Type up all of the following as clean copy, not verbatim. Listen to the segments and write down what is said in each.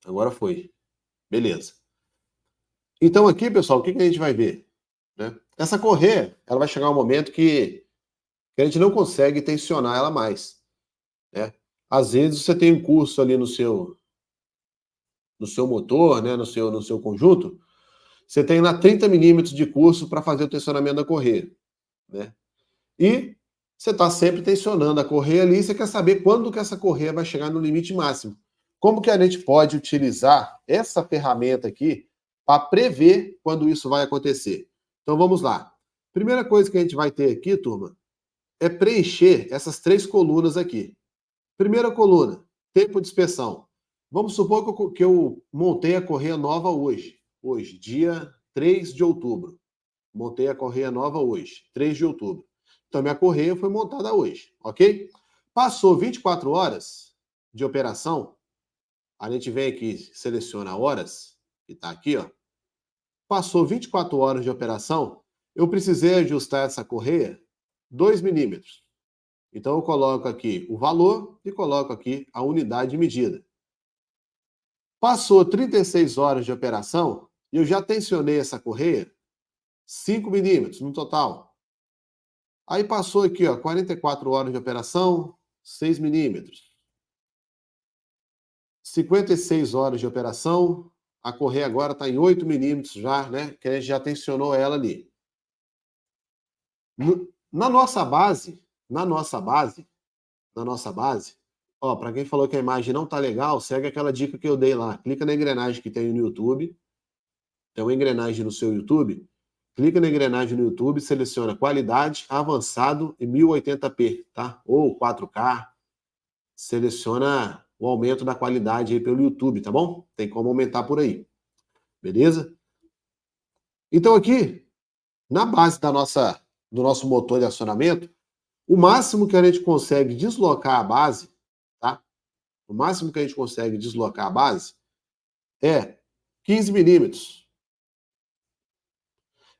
Agora foi. Beleza. Então aqui, pessoal, o que a gente vai ver? Né? Essa correia, ela vai chegar um momento que a gente não consegue tensionar ela mais. Né? Às vezes você tem um curso ali no seu motor, né? no seu conjunto, você tem lá 30 milímetros de curso para fazer o tensionamento da correia. Né? E você está sempre tensionando a correia ali e você quer saber quando que essa correia vai chegar no limite máximo. Como que a gente pode utilizar essa ferramenta aqui para prever quando isso vai acontecer? Então vamos lá. Primeira coisa que a gente vai ter aqui, turma, é preencher essas 3 colunas aqui. Primeira coluna, tempo de inspeção. Vamos supor que eu montei a correia nova hoje, dia 3 de outubro. Montei a correia nova hoje, 3 de outubro. Então, minha correia foi montada hoje, ok? Passou 24 horas de operação, a gente vem aqui, seleciona horas, que está aqui, ó. Passou 24 horas de operação, eu precisei ajustar essa correia 2 milímetros. Então, eu coloco aqui o valor e coloco aqui a unidade de medida. Passou 36 horas de operação e eu já tensionei essa correia 5 milímetros no total. Aí passou aqui, ó, 44 horas de operação, 6 milímetros. 56 horas de operação, a correia agora está em 8 milímetros já, né? Que a gente já tensionou ela ali. Na nossa base, ó, para quem falou que a imagem não tá legal, segue aquela dica que eu dei lá. Clica na engrenagem que tem no YouTube. Tem uma engrenagem no seu YouTube. Clica na engrenagem no YouTube, seleciona qualidade, avançado e 1080p, tá? Ou 4K. Seleciona o aumento da qualidade aí pelo YouTube, tá bom? Tem como aumentar por aí. Beleza? Então aqui, na base do nosso motor de acionamento, o máximo que a gente consegue deslocar a base, tá? O máximo que a gente consegue deslocar a base é 15 milímetros.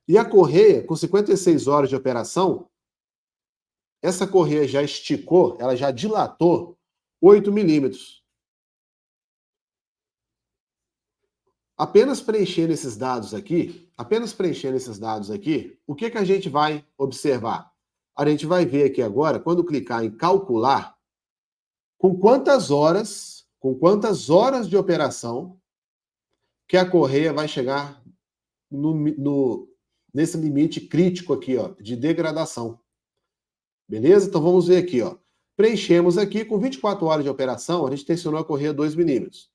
E a correia, com 56 horas de operação, essa correia já esticou, ela já dilatou 8 milímetros. Apenas preenchendo esses dados aqui, o que a gente vai observar? A gente vai ver aqui agora, quando clicar em calcular, com quantas horas de operação que a correia vai chegar nesse limite crítico aqui, ó, de degradação. Beleza? Então vamos ver aqui, ó. Preenchemos aqui, com 24 horas de operação, a gente tensionou a correia 2 milímetros.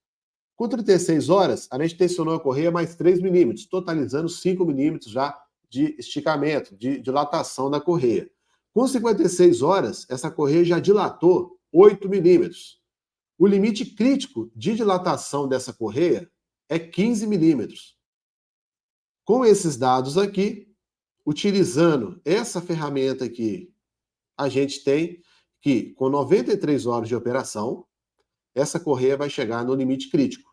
Com 36 horas, a gente tensionou a correia mais 3 milímetros, totalizando 5 milímetros já de esticamento, de dilatação da correia. Com 56 horas, essa correia já dilatou 8 milímetros. O limite crítico de dilatação dessa correia é 15 milímetros. Com esses dados aqui, utilizando essa ferramenta aqui, a gente tem que, com 93 horas de operação, essa correia vai chegar no limite crítico.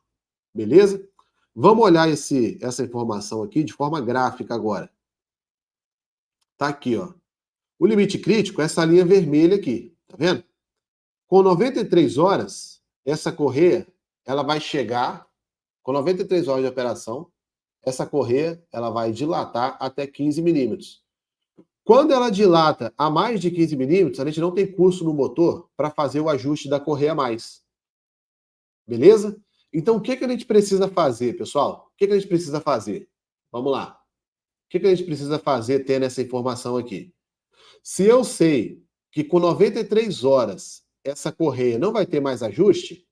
Beleza? Vamos olhar essa informação aqui de forma gráfica agora. Tá aqui, ó. O limite crítico é essa linha vermelha aqui, tá vendo? Com 93 horas, essa correia, ela vai chegar, com 93 horas de operação, essa correia, ela vai dilatar até 15 milímetros. Quando ela dilata a mais de 15 milímetros, a gente não tem curso no motor para fazer o ajuste da correia a mais. Beleza? Então, o que a gente precisa fazer, pessoal? O que a gente precisa fazer? Vamos lá. O que a gente precisa fazer tendo essa informação aqui? Se eu sei que com 93 horas essa correia não vai ter mais ajuste,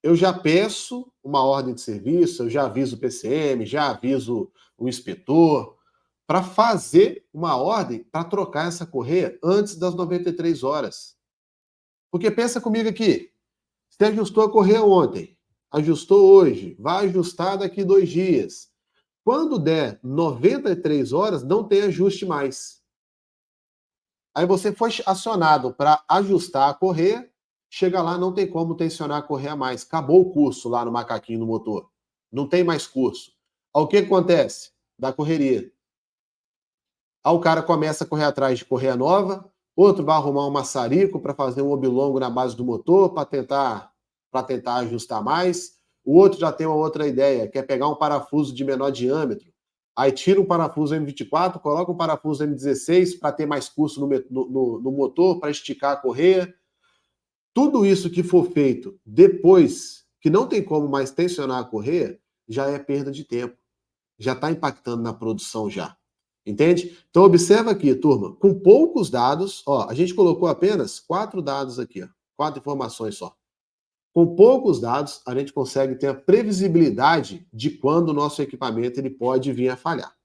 eu já peço uma ordem de serviço, eu já aviso o PCM, já aviso o inspetor, para fazer uma ordem para trocar essa correia antes das 93 horas. Porque pensa comigo aqui, você ajustou a correia ontem, ajustou hoje, vai ajustar daqui 2 dias. Quando der 93 horas, não tem ajuste mais. Aí você foi acionado para ajustar a correia, chega lá, não tem como tensionar a correia mais. Acabou o curso lá no macaquinho no motor. Não tem mais curso. Aí o que acontece? Dá correria. Aí o cara começa a correr atrás de correia nova, outro vai arrumar um maçarico para fazer um oblongo na base do motor, para para tentar ajustar mais. O outro já tem uma outra ideia, quer pegar um parafuso de menor diâmetro, aí tira um parafuso M24, coloca um parafuso M16 para ter mais curso no motor, para esticar a correia. Tudo isso que for feito depois, que não tem como mais tensionar a correia, já é perda de tempo. Já está impactando na produção já. Entende? Então observa aqui, turma, com poucos dados, ó, a gente colocou apenas 4 dados aqui, ó, 4 informações só. Com poucos dados, a gente consegue ter a previsibilidade de quando o nosso equipamento ele pode vir a falhar.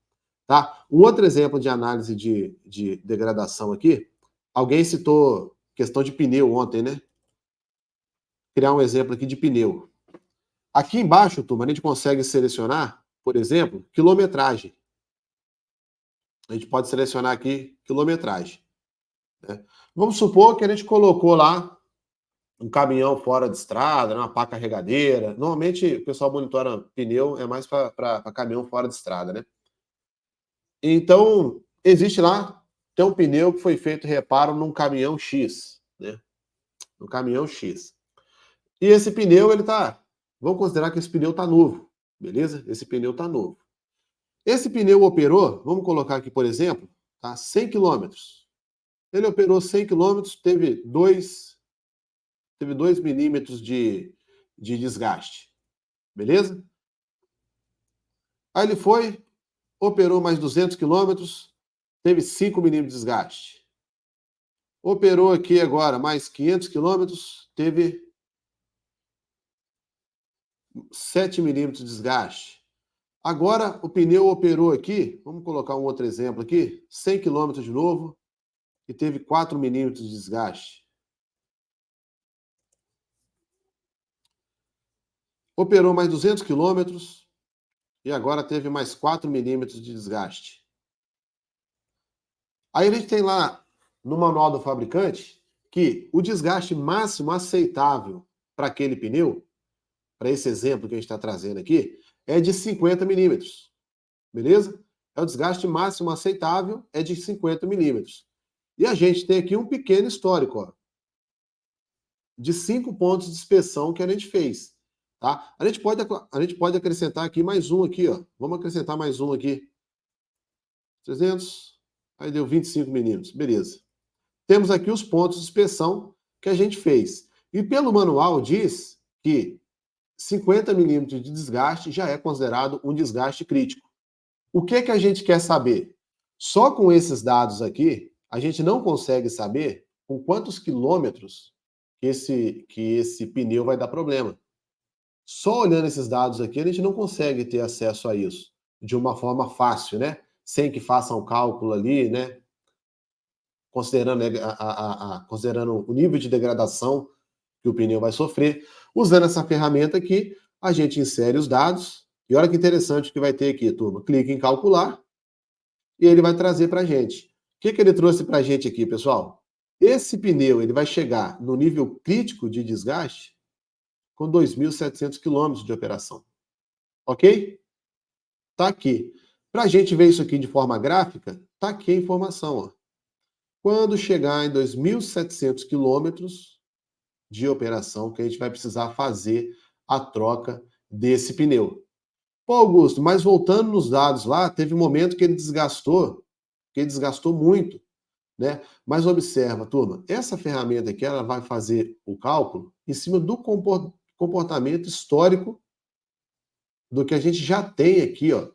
Tá? Um outro exemplo de análise de degradação aqui, alguém citou questão de pneu ontem, né? Criar um exemplo aqui de pneu. Aqui embaixo, turma, a gente consegue selecionar, por exemplo, quilometragem. A gente pode selecionar aqui quilometragem. Né? Vamos supor que a gente colocou lá um caminhão fora de estrada, uma pá carregadeira. Normalmente o pessoal monitora pneu, é mais para caminhão fora de estrada, né? Então, existe lá, tem um pneu que foi feito reparo num caminhão X, né? No caminhão X. E esse pneu, ele tá... Vamos considerar que esse pneu tá novo, beleza? Esse pneu tá novo. Esse pneu operou, vamos colocar aqui, por exemplo, tá? 100 quilômetros. Ele operou 100 quilômetros, teve 2 milímetros de desgaste, beleza? Aí ele foi, operou mais 200 quilômetros, teve 5 milímetros de desgaste. Operou aqui agora mais 500 quilômetros, teve 7 milímetros de desgaste. Agora o pneu operou aqui, vamos colocar um outro exemplo aqui, 100 quilômetros de novo, e teve 4 milímetros de desgaste. Operou mais 200 quilômetros e agora teve mais 4 milímetros de desgaste. Aí a gente tem lá no manual do fabricante que o desgaste máximo aceitável para aquele pneu, para esse exemplo que a gente está trazendo aqui, é de 50 milímetros. Beleza? É o desgaste máximo aceitável, é de 50 milímetros. E a gente tem aqui um pequeno histórico, ó, de 5 pontos de inspeção que a gente fez. Tá? A gente pode acrescentar aqui mais um aqui, ó. Vamos acrescentar mais um aqui. 300, aí deu 25 milímetros, beleza. Temos aqui os pontos de inspeção que a gente fez. E pelo manual diz que 50 milímetros de desgaste já é considerado um desgaste crítico. O que a gente quer saber? Só com esses dados aqui, a gente não consegue saber com quantos quilômetros que esse pneu vai dar problema. Só olhando esses dados aqui, a gente não consegue ter acesso a isso de uma forma fácil, né? Sem que façam um cálculo ali, né? Considerando, considerando o nível de degradação que o pneu vai sofrer. Usando essa ferramenta aqui, a gente insere os dados. E olha que interessante o que vai ter aqui, turma. Clica em calcular e ele vai trazer para a gente. O que ele trouxe para a gente aqui, pessoal? Esse pneu ele vai chegar no nível crítico de desgaste com 2.700 quilômetros de operação. Ok? Tá aqui. Para a gente ver isso aqui de forma gráfica, tá aqui a informação. Ó. Quando chegar em 2.700 quilômetros de operação, que a gente vai precisar fazer a troca desse pneu. Pô, Augusto, mas voltando nos dados lá, teve um momento que ele desgastou muito, né? Mas observa, turma, essa ferramenta aqui, ela vai fazer o cálculo em cima do comportamento histórico do que a gente já tem aqui, ó,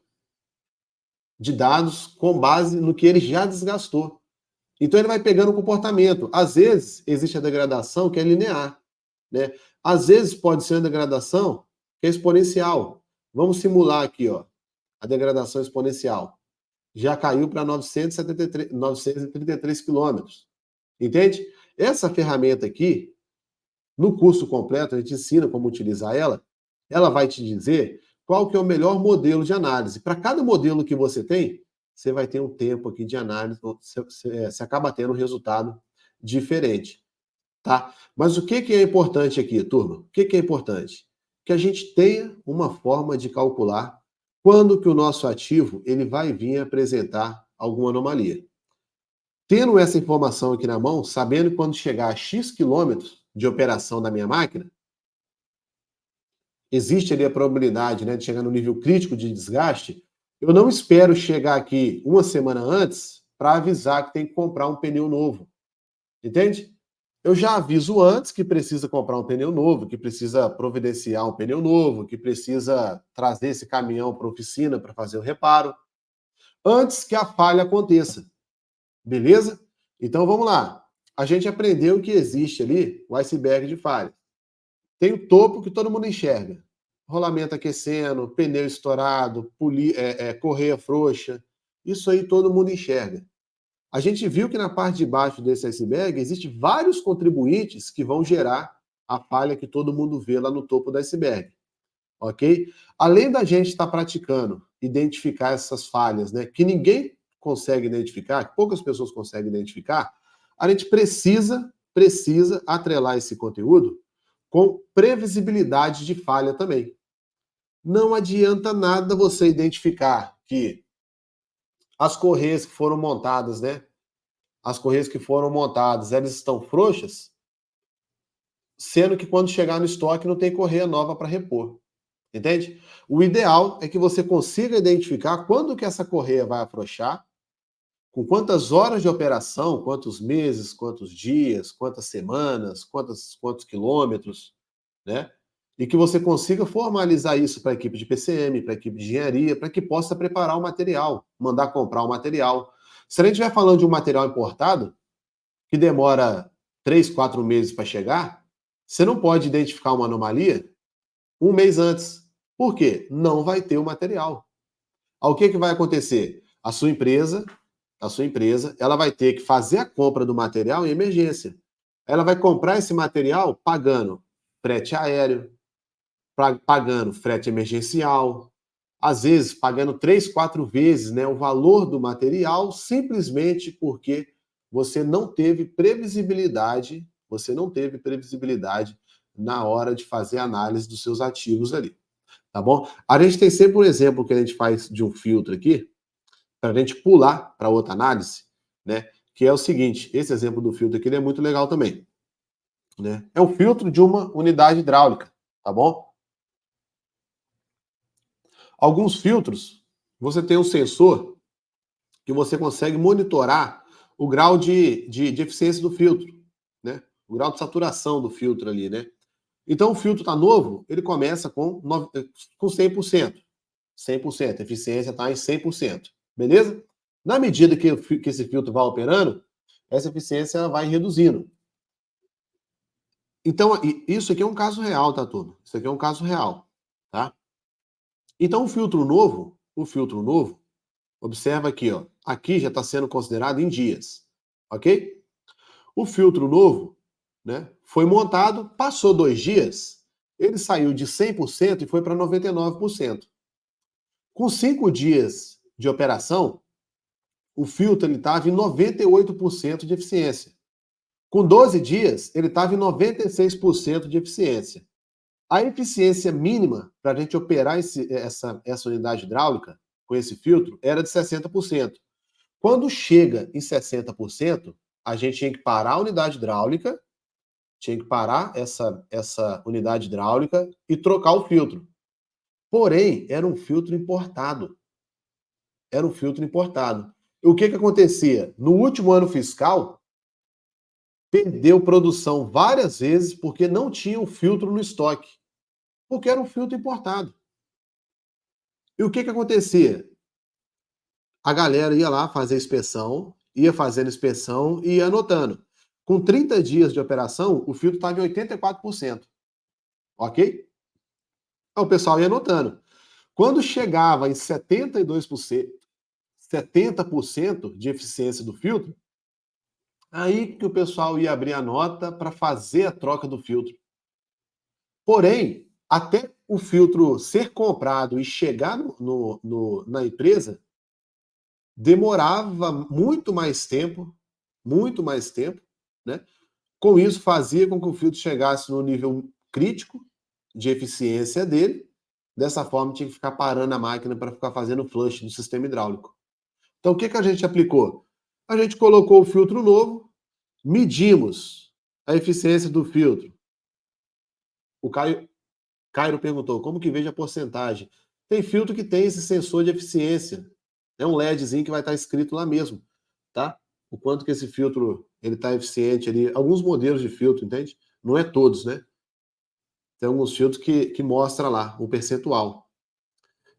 de dados com base no que ele já desgastou. Então ele vai pegando o comportamento. Às vezes existe a degradação que é linear, né? Às vezes pode ser uma degradação que é exponencial. Vamos simular aqui, ó, a degradação exponencial. Já caiu para 933 quilômetros. Entende? Essa ferramenta aqui, no curso completo, a gente ensina como utilizar ela. Ela vai te dizer qual que é o melhor modelo de análise. Para cada modelo que você tem, você vai ter um tempo aqui de análise, você acaba tendo um resultado diferente. Tá? Mas o que é importante aqui, turma? O que é importante? Que a gente tenha uma forma de calcular quando que o nosso ativo ele vai vir apresentar alguma anomalia. Tendo essa informação aqui na mão, sabendo que quando chegar a X quilômetros de operação da minha máquina, existe ali a probabilidade, né, de chegar no nível crítico de desgaste, eu não espero chegar aqui uma semana antes para avisar que tem que comprar um pneu novo, entende? Eu já aviso antes que precisa comprar um pneu novo, que precisa providenciar um pneu novo, que precisa trazer esse caminhão para a oficina para fazer o reparo, antes que a falha aconteça, beleza? Então vamos lá. A gente aprendeu que existe ali o iceberg de falha. Tem o topo que todo mundo enxerga. Rolamento aquecendo, pneu estourado, correia frouxa. Isso aí todo mundo enxerga. A gente viu que na parte de baixo desse iceberg existem vários contribuintes que vão gerar a falha que todo mundo vê lá no topo do iceberg, ok? Além da gente estar praticando identificar essas falhas, né, que ninguém consegue identificar, que poucas pessoas conseguem identificar, a gente precisa atrelar esse conteúdo com previsibilidade de falha também. Não adianta nada você identificar que as correias que foram montadas, né, as correias que foram montadas, elas estão frouxas, sendo que quando chegar no estoque não tem correia nova para repor. Entende? O ideal é que você consiga identificar quando que essa correia vai afrouxar, com quantas horas de operação, quantos meses, quantos dias, quantas semanas, quantos quilômetros, né? E que você consiga formalizar isso para a equipe de PCM, para a equipe de engenharia, para que possa preparar o material, mandar comprar o material. Se a gente estiver falando de um material importado, que demora 3, 4 meses para chegar, você não pode identificar uma anomalia um mês antes. Por quê? Não vai ter o material. O que vai acontecer? A sua empresa, ela vai ter que fazer a compra do material em emergência. Ela vai comprar esse material pagando frete aéreo, pagando frete emergencial, às vezes pagando 3, 4 vezes, né, o valor do material, simplesmente porque você não teve previsibilidade na hora de fazer a análise dos seus ativos ali, tá bom? A gente tem sempre um exemplo que a gente faz de um filtro aqui, para a gente pular para outra análise, né? Que é o seguinte: esse exemplo do filtro aqui ele é muito legal também, né? É um filtro de uma unidade hidráulica, tá bom? Alguns filtros, você tem um sensor que você consegue monitorar o grau de eficiência do filtro, né? O grau de saturação do filtro ali, né? Então, o filtro está novo, ele começa com 100%. 100%. A eficiência está em 100%. Beleza? Na medida que esse filtro vai operando, essa eficiência vai reduzindo. Então, isso aqui é um caso real, tá, turma? Isso aqui é um caso real, tá? Então, o filtro novo, observa aqui, ó. Aqui já está sendo considerado em dias, ok? O filtro novo, né, foi montado, passou 2 dias, ele saiu de 100% e foi para 99%. Com 5 dias de operação, o filtro estava em 98% de eficiência. Com 12 dias, ele estava em 96% de eficiência. A eficiência mínima para a gente operar essa unidade hidráulica com esse filtro era de 60%. Quando chega em 60%, a gente tinha que parar a unidade hidráulica, tinha que parar essa unidade hidráulica e trocar o filtro. Porém, era um filtro importado. Era um filtro importado. E o que acontecia? No último ano fiscal, perdeu produção várias vezes porque não tinha o filtro no estoque. Porque era um filtro importado. E o que acontecia? A galera ia lá fazer inspeção, ia fazendo inspeção e ia anotando. Com 30 dias de operação, o filtro estava em 84%. Ok? Então, o pessoal ia anotando. Quando chegava em 72%, 70% de eficiência do filtro, aí que o pessoal ia abrir a nota para fazer a troca do filtro. Porém, até o filtro ser comprado e chegar na empresa, demorava muito mais tempo, né? Com isso, fazia com que o filtro chegasse no nível crítico de eficiência dele. Dessa forma, tinha que ficar parando a máquina para ficar fazendo flush do sistema hidráulico. Então, o que a gente aplicou? A gente colocou o filtro novo, medimos a eficiência do filtro. O Caio Cairo perguntou, como que vejo a porcentagem? Tem filtro que tem esse sensor de eficiência. É um LEDzinho que vai estar escrito lá mesmo, tá? O quanto que esse filtro ele está eficiente ali. Alguns modelos de filtro, entende? Não é todos, né? Tem alguns filtros que mostra lá o percentual.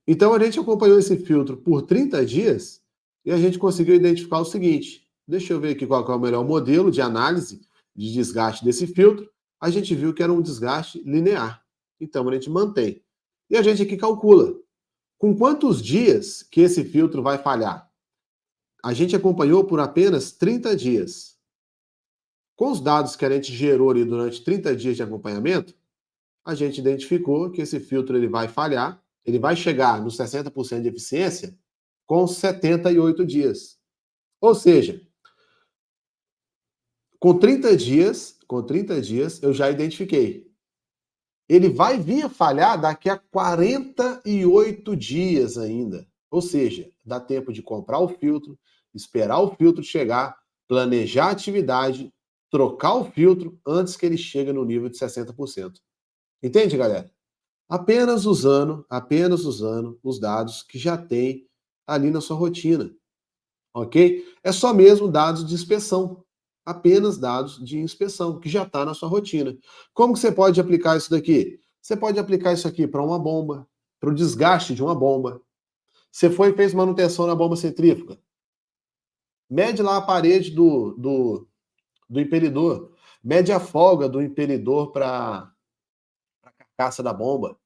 Então a gente acompanhou esse filtro por 30 dias e a gente conseguiu identificar o seguinte. Deixa eu ver aqui qual é o melhor modelo de análise de desgaste desse filtro. A gente viu que era um desgaste linear. Então a gente mantém. E a gente aqui calcula com quantos dias que esse filtro vai falhar. A gente acompanhou por apenas 30 dias. Com os dados que a gente gerou ali durante 30 dias de acompanhamento, a gente identificou que esse filtro ele vai falhar, ele vai chegar nos 60% de eficiência com 78 dias. Ou seja, com 30 dias eu já identifiquei. Ele vai vir a falhar daqui a 48 dias ainda. Ou seja, dá tempo de comprar o filtro, esperar o filtro chegar, planejar a atividade, trocar o filtro antes que ele chegue no nível de 60%. Entende, galera? Apenas usando os dados que já tem ali na sua rotina, ok? É só mesmo dados de inspeção, apenas dados de inspeção, que já está na sua rotina. Como que você pode aplicar isso daqui? Você pode aplicar isso aqui para uma bomba, para o desgaste de uma bomba. Você foi e fez manutenção na bomba centrífuga. Mede lá a parede do impelidor, mede a folga do impelidor para a carcaça da bomba.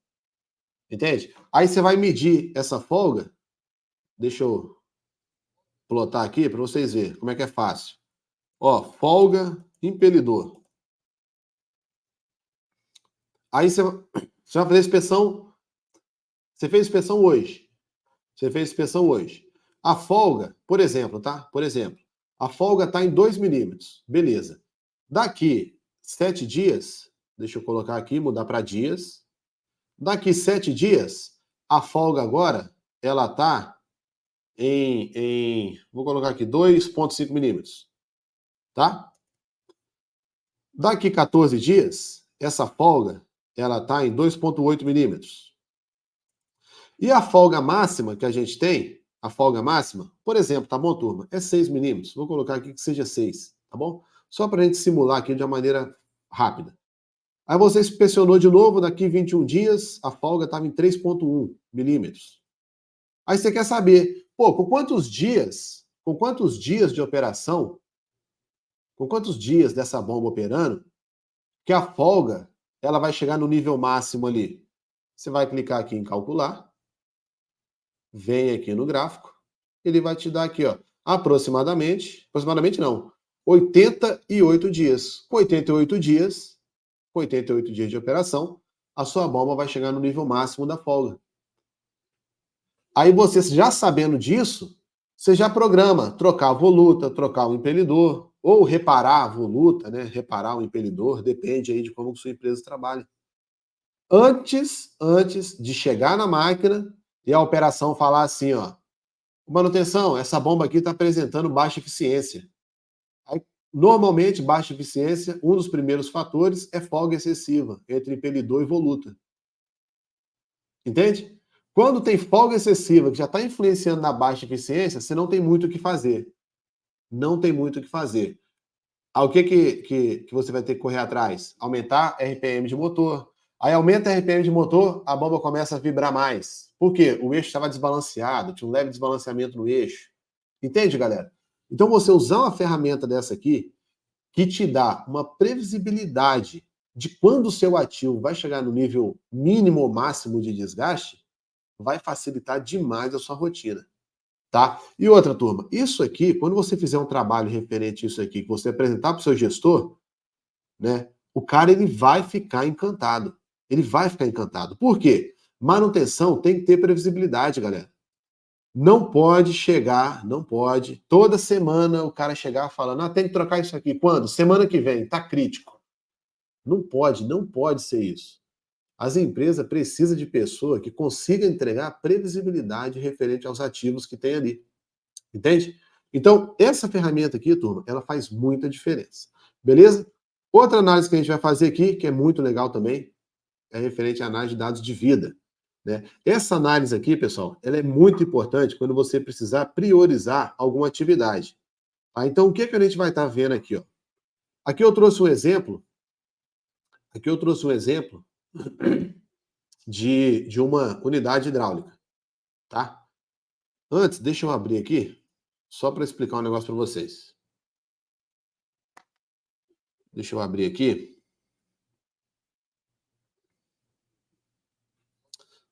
Entende? Aí você vai medir essa folga. Deixa eu plotar aqui para vocês verem como é que é fácil. Ó, folga, impelidor. Aí você vai fazer inspeção. Você fez inspeção hoje. Você fez inspeção hoje. A folga, por exemplo, tá? Por exemplo, a folga está em 2 milímetros. Beleza. Daqui 7 dias, deixa eu colocar aqui, mudar para dias. Daqui 7 dias, a folga agora, ela tá vou colocar aqui, 2,5 milímetros, tá? Daqui 14 dias, essa folga, ela tá em 2,8 milímetros. E a folga máxima que a gente tem, a folga máxima, por exemplo, tá bom, turma? É 6 milímetros. Vou colocar aqui que seja 6, tá bom? Só para a gente simular aqui de uma maneira rápida. Aí você inspecionou de novo, daqui 21 dias, a folga estava em 3,1 milímetros. Aí você quer saber, pô, com quantos dias de operação, com quantos dias dessa bomba operando, que a folga ela vai chegar no nível máximo ali? Você vai clicar aqui em calcular, vem aqui no gráfico, ele vai te dar aqui, ó, aproximadamente não, 88 dias. Com 88 dias, de operação, a sua bomba vai chegar no nível máximo da folga. Aí você, já sabendo disso, você já programa trocar a voluta, trocar o impelidor, ou reparar a voluta, né? Reparar o impelidor, depende aí de como sua empresa trabalha. Antes de chegar na máquina e a operação falar assim, ó, manutenção, essa bomba aqui está apresentando baixa eficiência. Aí, normalmente, baixa eficiência, um dos primeiros fatores é folga excessiva entre impelidor e voluta. Entende? Quando tem folga excessiva, que já está influenciando na baixa eficiência, você não tem muito o que fazer. Não tem muito o que fazer. Aí o que você vai ter que correr atrás? Aumentar RPM de motor. Aí aumenta a RPM de motor, a bomba começa a vibrar mais. Por quê? O eixo estava desbalanceado, tinha um leve desbalanceamento no eixo. Entende, galera? Então você usar uma ferramenta dessa aqui, que te dá uma previsibilidade de quando o seu ativo vai chegar no nível mínimo ou máximo de desgaste, vai facilitar demais a sua rotina, tá? E outra, turma, isso aqui, quando você fizer um trabalho referente a isso aqui, que você apresentar para o seu gestor, né, o cara ele vai ficar encantado. Ele vai ficar encantado. Por quê? Manutenção tem que ter previsibilidade, galera. Não pode, toda semana o cara chegar falando, tem que trocar isso aqui. Quando? Semana que vem, tá crítico. Não pode ser isso. As empresas precisam de pessoa que consiga entregar previsibilidade referente aos ativos que tem ali. Entende? Então, essa ferramenta aqui, turma, ela faz muita diferença. Beleza? Outra análise que a gente vai fazer aqui, que é muito legal também, é referente à análise de dados de vida, né? Essa análise aqui, pessoal, ela é muito importante quando você precisar priorizar alguma atividade. Tá? Então, o que que a gente vai estar vendo aqui, ó? Aqui eu trouxe um exemplo, de uma unidade hidráulica, tá? Antes, deixa eu abrir aqui, só para explicar um negócio para vocês. Deixa eu abrir aqui.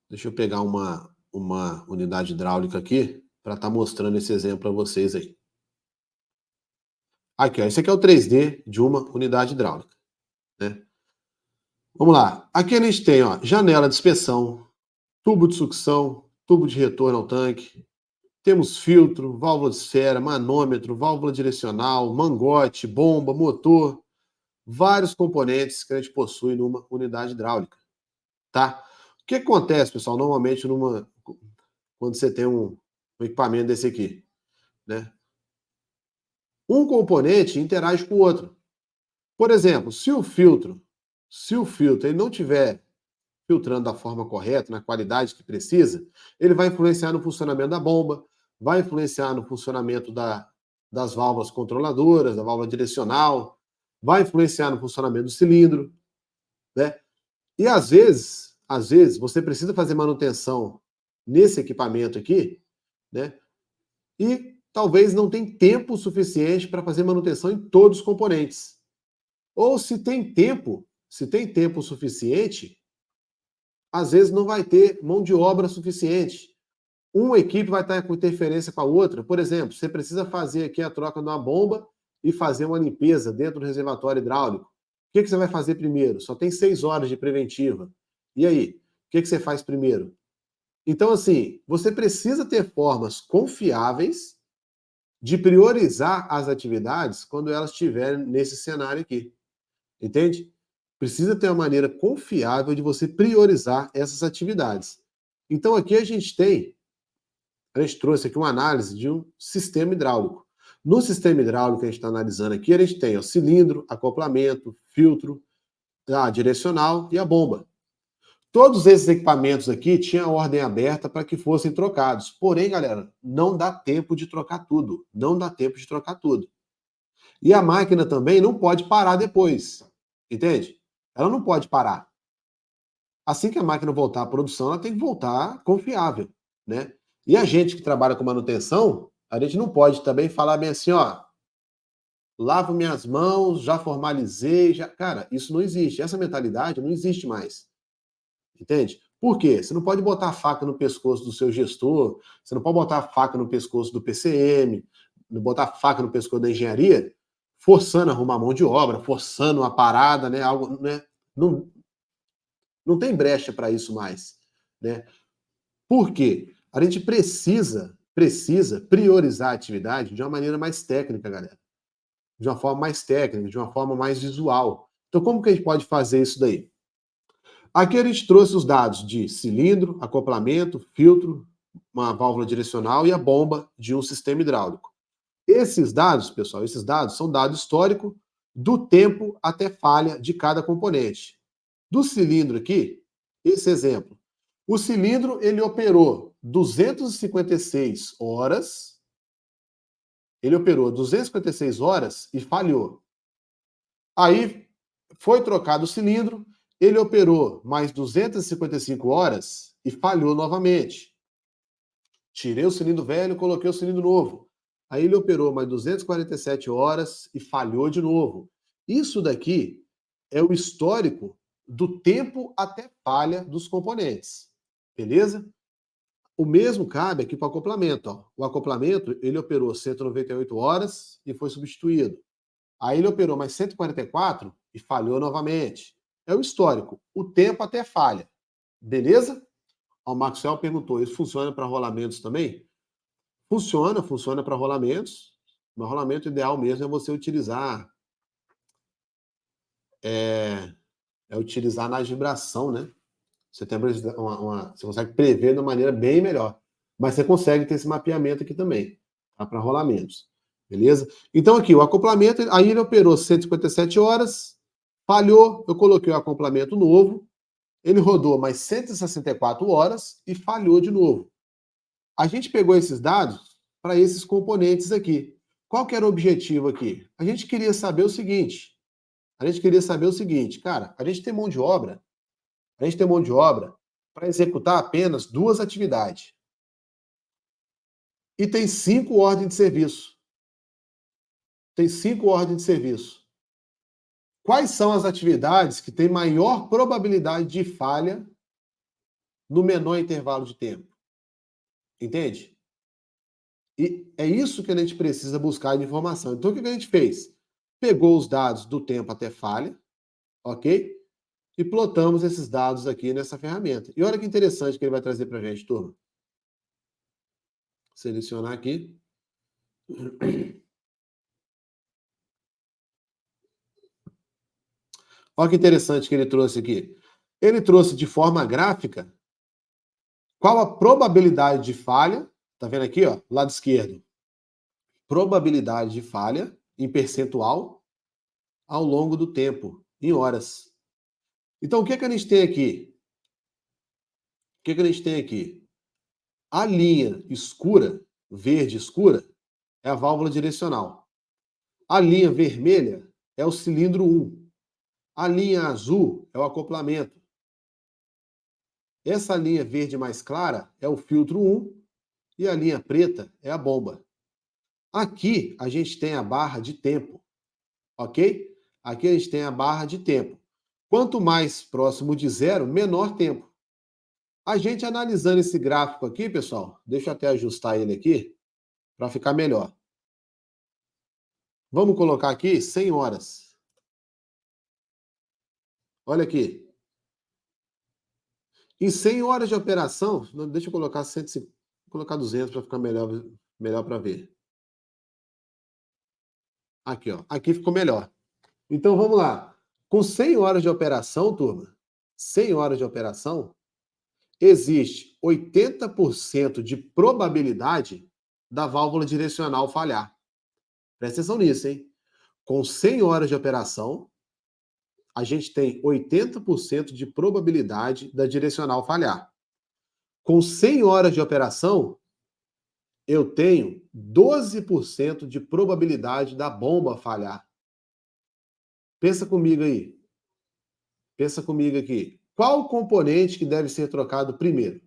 Deixa eu pegar uma unidade hidráulica aqui para estar mostrando esse exemplo para vocês aí. Aqui, ó, esse aqui é o 3D de uma unidade hidráulica, né? Vamos lá. Aqui a gente tem, ó, janela de inspeção, tubo de sucção, tubo de retorno ao tanque. Temos filtro, válvula de esfera, manômetro, válvula direcional, mangote, bomba, motor, vários componentes que a gente possui numa unidade hidráulica, tá? O que acontece, pessoal, normalmente quando você tem um equipamento desse aqui, né? Um componente interage com o outro. Por exemplo, se o filtro ele não tiver filtrando da forma correta, na qualidade que precisa, ele vai influenciar no funcionamento da bomba, vai influenciar no funcionamento das válvulas controladoras, da válvula direcional, vai influenciar no funcionamento do cilindro, né? E às vezes, você precisa fazer manutenção nesse equipamento aqui, né? E talvez não tenha tempo suficiente para fazer manutenção em todos os componentes. Ou se tem tempo suficiente, às vezes não vai ter mão de obra suficiente. Uma equipe vai estar com interferência com a outra. Por exemplo, você precisa fazer aqui a troca de uma bomba e fazer uma limpeza dentro do reservatório hidráulico. O que você vai fazer primeiro? Só tem 6 horas de preventiva. E aí? O que você faz primeiro? Então, assim, você precisa ter formas confiáveis de priorizar as atividades quando elas estiverem nesse cenário aqui. Entende? Precisa ter uma maneira confiável de você priorizar essas atividades. Então, aqui a gente trouxe aqui uma análise de um sistema hidráulico. No sistema hidráulico que a gente está analisando aqui, a gente tem o cilindro, acoplamento, filtro, a direcional e a bomba. Todos esses equipamentos aqui tinham a ordem aberta para que fossem trocados. Porém, galera, não dá tempo de trocar tudo. Não dá tempo de trocar tudo. E a máquina também não pode parar depois. Entende? Ela não pode parar. Assim que a máquina voltar à produção, ela tem que voltar confiável, né? E a gente que trabalha com manutenção, a gente não pode também falar bem assim, ó, lavo minhas mãos, já formalizei, já... Cara, isso não existe. Essa mentalidade não existe mais. Entende? Por quê? Você não pode botar a faca no pescoço do seu gestor, você não pode botar a faca no pescoço do PCM, não botar a faca no pescoço da engenharia, forçando a arrumar mão de obra, forçando uma parada, né? Algo, né? Não tem brecha para isso mais, né? Por quê? A gente precisa priorizar a atividade de uma maneira mais técnica, galera. De uma forma mais técnica, de uma forma mais visual. Então, como que a gente pode fazer isso daí? Aqui a gente trouxe os dados de cilindro, acoplamento, filtro, uma válvula direcional e a bomba de um sistema hidráulico. Esses dados, pessoal, são dados históricos do tempo até falha de cada componente. Do cilindro aqui, esse exemplo. O cilindro, ele operou 256 horas, e falhou. Aí foi trocado o cilindro, ele operou mais 255 horas e falhou novamente. Tirei o cilindro velho, coloquei o cilindro novo. Aí ele operou mais 247 horas e falhou de novo. Isso daqui é o histórico do tempo até falha dos componentes. Beleza? O mesmo cabe aqui para o acoplamento. Ó. O acoplamento, ele operou 198 horas e foi substituído. Aí ele operou mais 144 e falhou novamente. É o histórico, o tempo até falha. Beleza? O Maxwell perguntou, isso funciona para rolamentos também? Funciona para rolamentos. Mas rolamento ideal mesmo é você utilizar utilizar na vibração, né? Você tem você consegue prever de uma maneira bem melhor. Mas você consegue ter esse mapeamento aqui também, tá? Para rolamentos. Beleza? Então aqui, o acoplamento, aí ele operou 157 horas, falhou, eu coloquei o acoplamento novo, Ele rodou mais 164 horas e falhou de novo. A gente pegou esses dados para esses componentes aqui. Qual que era o objetivo aqui? A gente queria saber o seguinte. Cara, a gente tem mão de obra para executar apenas 2 atividades. E tem 5 ordens de serviço. Quais são as atividades que têm maior probabilidade de falha no menor intervalo de tempo? Entende? E é isso que a gente precisa buscar de informação. Então, o que a gente fez? Pegou os dados do tempo até falha, ok? E plotamos esses dados aqui nessa ferramenta. E olha que interessante que ele vai trazer para a gente, turma. Selecionar aqui. Olha que interessante que ele trouxe aqui. Ele trouxe de forma gráfica qual a probabilidade de falha. Tá vendo aqui, ó, lado esquerdo? Probabilidade de falha em percentual ao longo do tempo, em horas. Então, o que a gente tem aqui? A linha escura, verde escura, é a válvula direcional. A linha vermelha é o cilindro 1. A linha azul é o acoplamento. Essa linha verde mais clara é o filtro 1 e a linha preta é a bomba. Aqui a gente tem a barra de tempo, ok? Aqui a gente tem a barra de tempo. Quanto mais próximo de zero, menor tempo. A gente analisando esse gráfico aqui, pessoal, deixa eu até ajustar ele aqui para ficar melhor. Vamos colocar aqui 100 horas. Olha aqui. Em 100 horas de operação, deixa eu colocar 150, vou colocar 200 para ficar melhor para ver. Aqui, ó. Aqui ficou melhor. Então vamos lá. Com 100 horas de operação, turma, 100 horas de operação, existe 80% de probabilidade da válvula direcional falhar. Presta atenção nisso, hein? Com 100 horas de operação, a gente tem 80% de probabilidade da direcional falhar. Com 100 horas de operação, eu tenho 12% de probabilidade da bomba falhar. Pensa comigo aí. Pensa comigo aqui. Qual componente que deve ser trocado primeiro?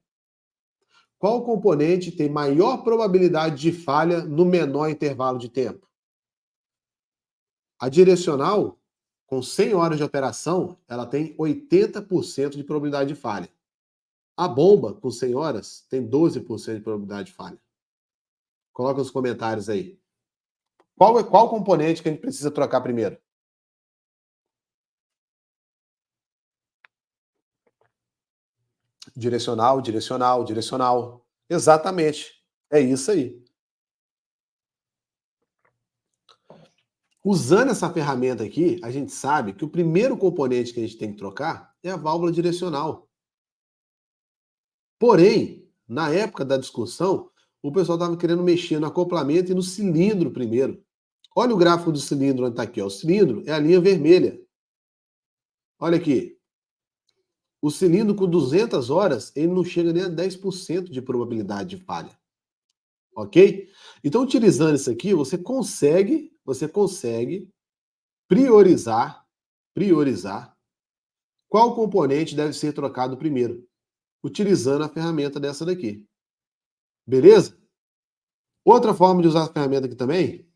Qual componente tem maior probabilidade de falha no menor intervalo de tempo? A direcional, com 100 horas de operação, ela tem 80% de probabilidade de falha. A bomba, com 100 horas, tem 12% de probabilidade de falha. Coloca nos comentários aí. Qual componente que a gente precisa trocar primeiro? Direcional. Exatamente. É isso aí. Usando essa ferramenta aqui, a gente sabe que o primeiro componente que a gente tem que trocar é a válvula direcional. Porém, na época da discussão, o pessoal estava querendo mexer no acoplamento e no cilindro primeiro. Olha o gráfico do cilindro onde está aqui. Ó. O cilindro é a linha vermelha. Olha aqui. O cilindro com 200 horas, ele não chega nem a 10% de probabilidade de falha. Ok? Então, utilizando isso aqui, você consegue priorizar qual componente deve ser trocado primeiro, utilizando a ferramenta dessa daqui. Beleza? Outra forma de usar a ferramenta aqui também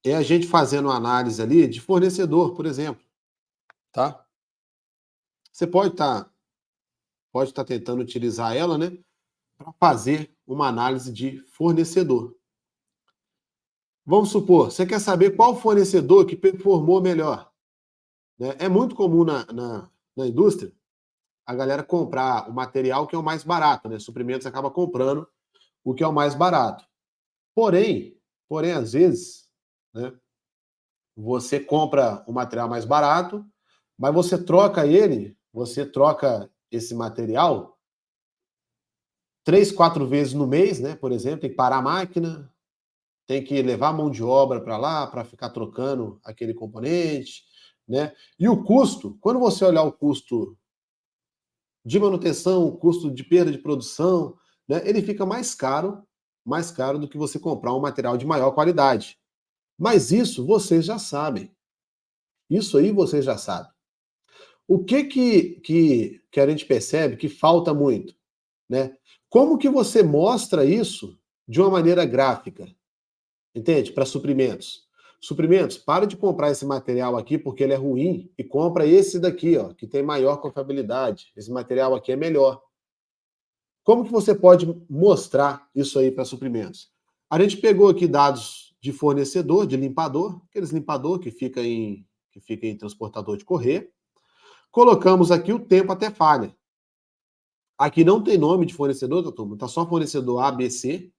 é a gente fazendo uma análise ali de fornecedor, por exemplo. Tá? Você pode estar tentando utilizar ela, né, para fazer uma análise de fornecedor. Vamos supor, você quer saber qual fornecedor que performou melhor. Né? É muito comum na indústria a galera comprar o material que é o mais barato, né? Suprimentos acaba comprando o que é o mais barato. Porém, às vezes, né, você compra o material mais barato, mas você troca esse material 3, 4 vezes no mês, né? Por exemplo, tem que parar a máquina, tem que levar a mão de obra para lá para ficar trocando aquele componente, né? E o custo, quando você olhar o custo de manutenção, o custo de perda de produção, né, ele fica mais caro do que você comprar um material de maior qualidade. Mas isso vocês já sabem. Isso aí vocês já sabem. O que a gente percebe que falta muito, né? Como que você mostra isso de uma maneira gráfica? Entende? Para suprimentos. Suprimentos, para de comprar esse material aqui porque ele é ruim e compra esse daqui, ó, que tem maior confiabilidade. Esse material aqui é melhor. Como que você pode mostrar isso aí para suprimentos? A gente pegou aqui dados de fornecedor, de limpador, aqueles limpador que fica em transportador de correio. Colocamos aqui o tempo até falha. Aqui não tem nome de fornecedor, tá, turma? Tá só fornecedor A, B, C.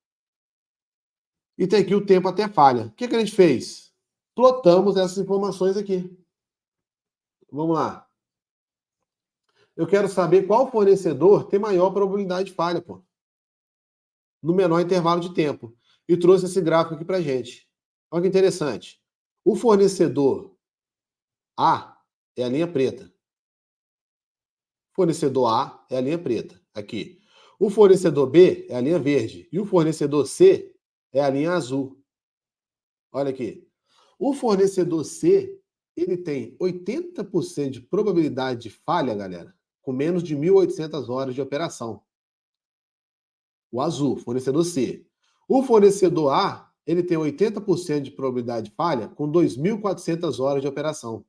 E tem aqui o tempo até falha. O que a gente fez? Plotamos essas informações aqui. Vamos lá. Eu quero saber qual fornecedor tem maior probabilidade de falha, pô, no menor intervalo de tempo. E trouxe esse gráfico aqui pra gente. Olha que interessante. O fornecedor A é a linha preta. Fornecedor A é a linha preta, aqui. O fornecedor B é a linha verde. E o fornecedor C é a linha azul. Olha aqui. O fornecedor C, ele tem 80% de probabilidade de falha, galera, com menos de 1.800 horas de operação. O azul, fornecedor C. O fornecedor A, ele tem 80% de probabilidade de falha com 2.400 horas de operação.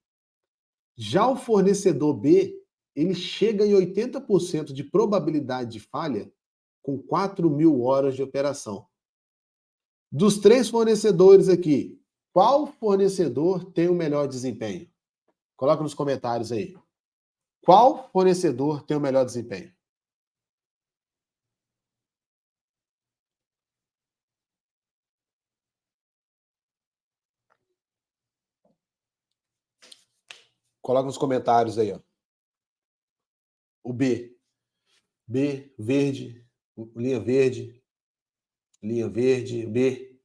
Já o fornecedor B, ele chega em 80% de probabilidade de falha com 4.000 horas de operação. Dos três fornecedores aqui, qual fornecedor tem o melhor desempenho? Coloca nos comentários aí. Qual fornecedor tem o melhor desempenho? Coloca nos comentários aí, ó. O B. B, verde, linha verde, B.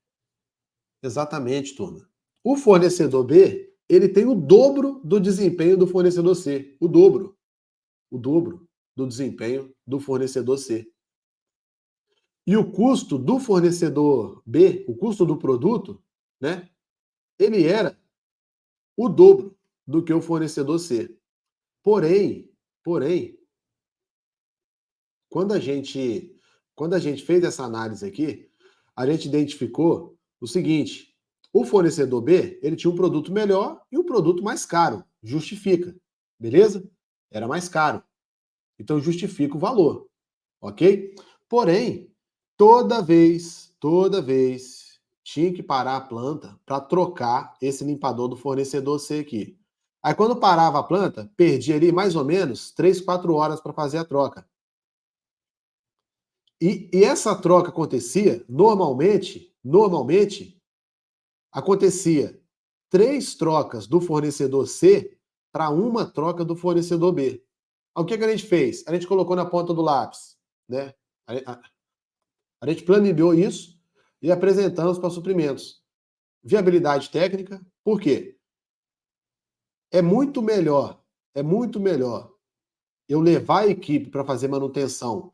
Exatamente, turma. O fornecedor B, ele tem o dobro do desempenho do fornecedor C. O dobro. O dobro do desempenho do fornecedor C. E o custo do fornecedor B, o custo do produto, né? Ele era o dobro do que o fornecedor C. Porém, quando a gente fez essa análise aqui, a gente identificou o seguinte: o fornecedor B, ele tinha um produto melhor e um produto mais caro. Justifica, beleza? Era mais caro. Então justifica o valor, ok? Porém, toda vez, tinha que parar a planta para trocar esse limpador do fornecedor C aqui. Aí quando parava a planta, perdia ali mais ou menos 3, 4 horas para fazer a troca. E essa troca acontecia, normalmente, acontecia 3 trocas do fornecedor C para uma troca do fornecedor B. O que a gente fez? A gente colocou na ponta do lápis, né? A gente planilhou isso e apresentamos para suprimentos. Viabilidade técnica, por quê? É muito melhor eu levar a equipe para fazer manutenção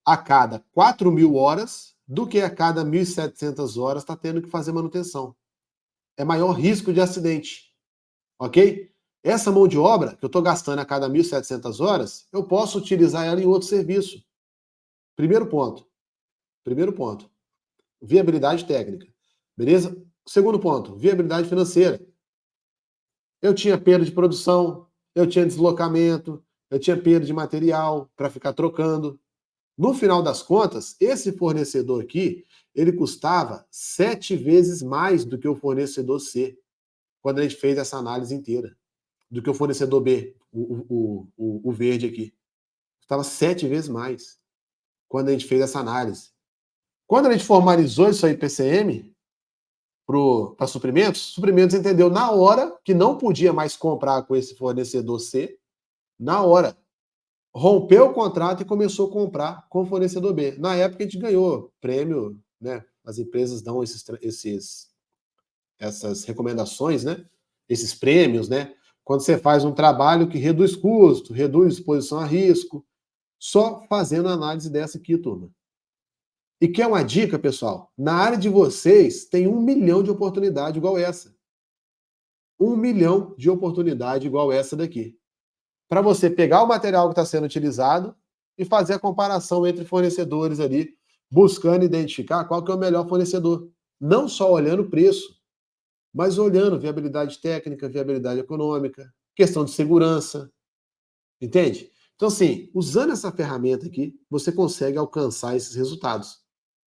a cada 4.000 horas do que a cada 1.700 horas está tendo que fazer manutenção. É maior risco de acidente, ok? Essa mão de obra que eu estou gastando a cada 1.700 horas, eu posso utilizar ela em outro serviço. Primeiro ponto. Viabilidade técnica. Beleza? Segundo ponto, viabilidade financeira. Eu tinha perda de produção, eu tinha deslocamento, eu tinha perda de material para ficar trocando. No final das contas, esse fornecedor aqui, ele custava 7 vezes mais do que o fornecedor C, quando a gente fez essa análise inteira, do que o fornecedor B, o verde aqui. Custava 7 vezes mais, quando a gente fez essa análise. Quando a gente formalizou isso aí, PCM, para suprimentos entendeu na hora que não podia mais comprar com esse fornecedor C, na hora. Rompeu o contrato e começou a comprar com o fornecedor B. Na época a gente ganhou prêmio, né? As empresas dão essas recomendações, né? Esses prêmios, né? Quando você faz um trabalho que reduz custo, reduz exposição a risco, só fazendo análise dessa aqui, turma. E quer uma dica, pessoal? Na área de vocês, tem 1 milhão de oportunidades igual essa. 1 milhão de oportunidades igual essa daqui. Para você pegar o material que está sendo utilizado e fazer a comparação entre fornecedores ali, buscando identificar qual que é o melhor fornecedor. Não só olhando o preço, mas olhando viabilidade técnica, viabilidade econômica, questão de segurança, entende? Então, assim, usando essa ferramenta aqui, você consegue alcançar esses resultados.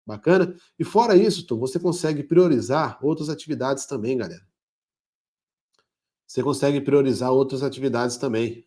Bacana? E fora isso, Tom, você consegue priorizar outras atividades também, galera. Você consegue priorizar outras atividades também.